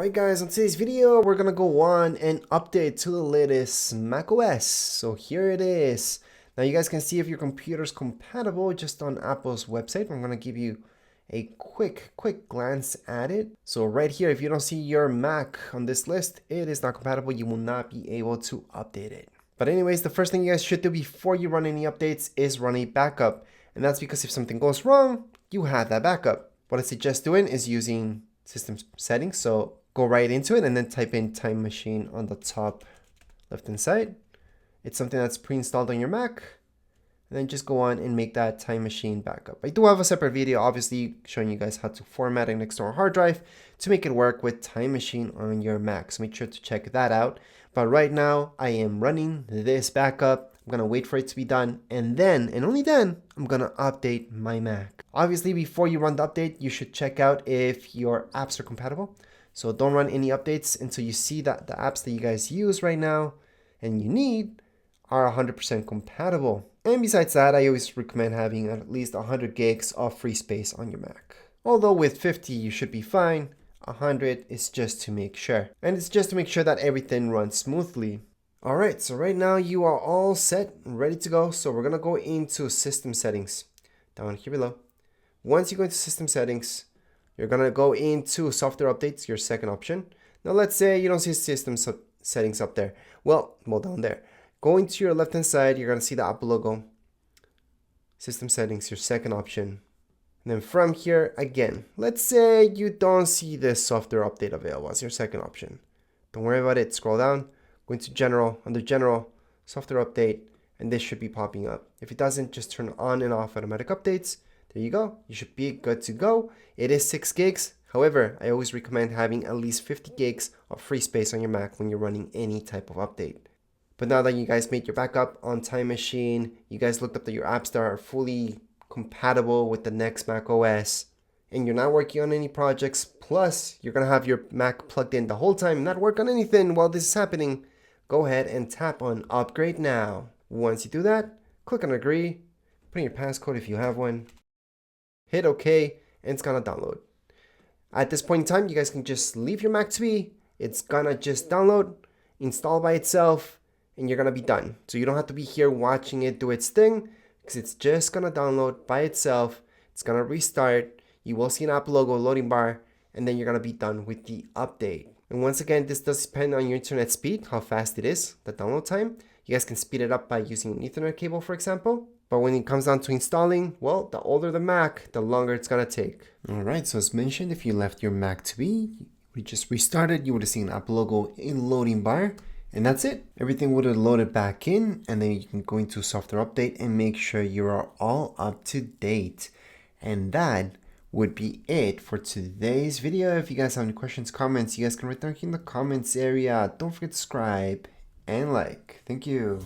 Alright guys, in today's video we're gonna go on and update to the latest macOS. So here it is. Now you guys can see if your computer is compatible just on Apple's website. I'm gonna give you a quick glance at it. So right here, if you don't see your Mac on this list, it is not compatible. You will not be able to update it. But anyways, the first thing you guys should do before you run any updates is run a backup. And that's because if something goes wrong, you have that backup. What I suggest doing is using system settings. So go right into it and then type in Time Machine on the top left hand side. It's something that's pre-installed on your Mac. And then just go on and make that Time Machine backup. I do have a separate video obviously showing you guys how to format an external hard drive to make it work with Time Machine on your Mac. So make sure to check that out. But right now I am running this backup. I'm gonna wait for it to be done, and then, and only then, I'm gonna update my Mac. Obviously, before you run the update, you should check out if your apps are compatible. So don't run any updates until you see that the apps that you guys use right now and you need are 100% compatible. And besides that, I always recommend having at least 100 gigs of free space on your Mac. Although with 50, you should be fine. 100 is just to make sure. And it's just to make sure that everything runs smoothly. Alright, so right now you are all set and ready to go. So we're going to go into system settings down here below. Once you go into system settings, you're going to go into software updates, your second option. Now let's say you don't see system settings up there. Well, down there. Going to your left hand side, you're going to see the Apple logo. System settings, your second option. And then from here, again, let's say you don't see this software update available as your second option. Don't worry about it, scroll down. Go into general, under general, software update, and this should be popping up. If it doesn't, just turn on and off automatic updates. There you go. You should be good to go. It is 6 gigs. However, I always recommend having at least 50 gigs of free space on your Mac when you're running any type of update. But now that you guys made your backup on Time Machine, you guys looked up that your apps that are fully compatible with the next macOS, and you're not working on any projects, plus you're going to have your Mac plugged in the whole time and not work on anything while this is happening, go ahead and tap on Upgrade Now. Once you do that, click on Agree, put in your passcode if you have one, hit OK, and it's going to download. At this point in time, you guys can just leave your Mac to be. It's going to just download, install by itself, and you're going to be done. So you don't have to be here watching it do its thing, because it's just going to download by itself. It's going to restart. You will see an Apple logo loading bar, and then you're going to be done with the update. And once again, this does depend on your internet speed, how fast it is, the download time. You guys can speed it up by using an Ethernet cable, for example. But when it comes down to installing, well, the older the Mac, the longer it's going to take. All right, so as mentioned, if you left your Mac to be, we just restarted, you would have seen an Apple logo in loading bar. And that's it. Everything would have loaded back in, and then you can go into software update and make sure you are all up to date. And that would be it for today's video. If you guys have any questions, comments, you guys can write down here in the comments area. Don't forget to subscribe and like. Thank you.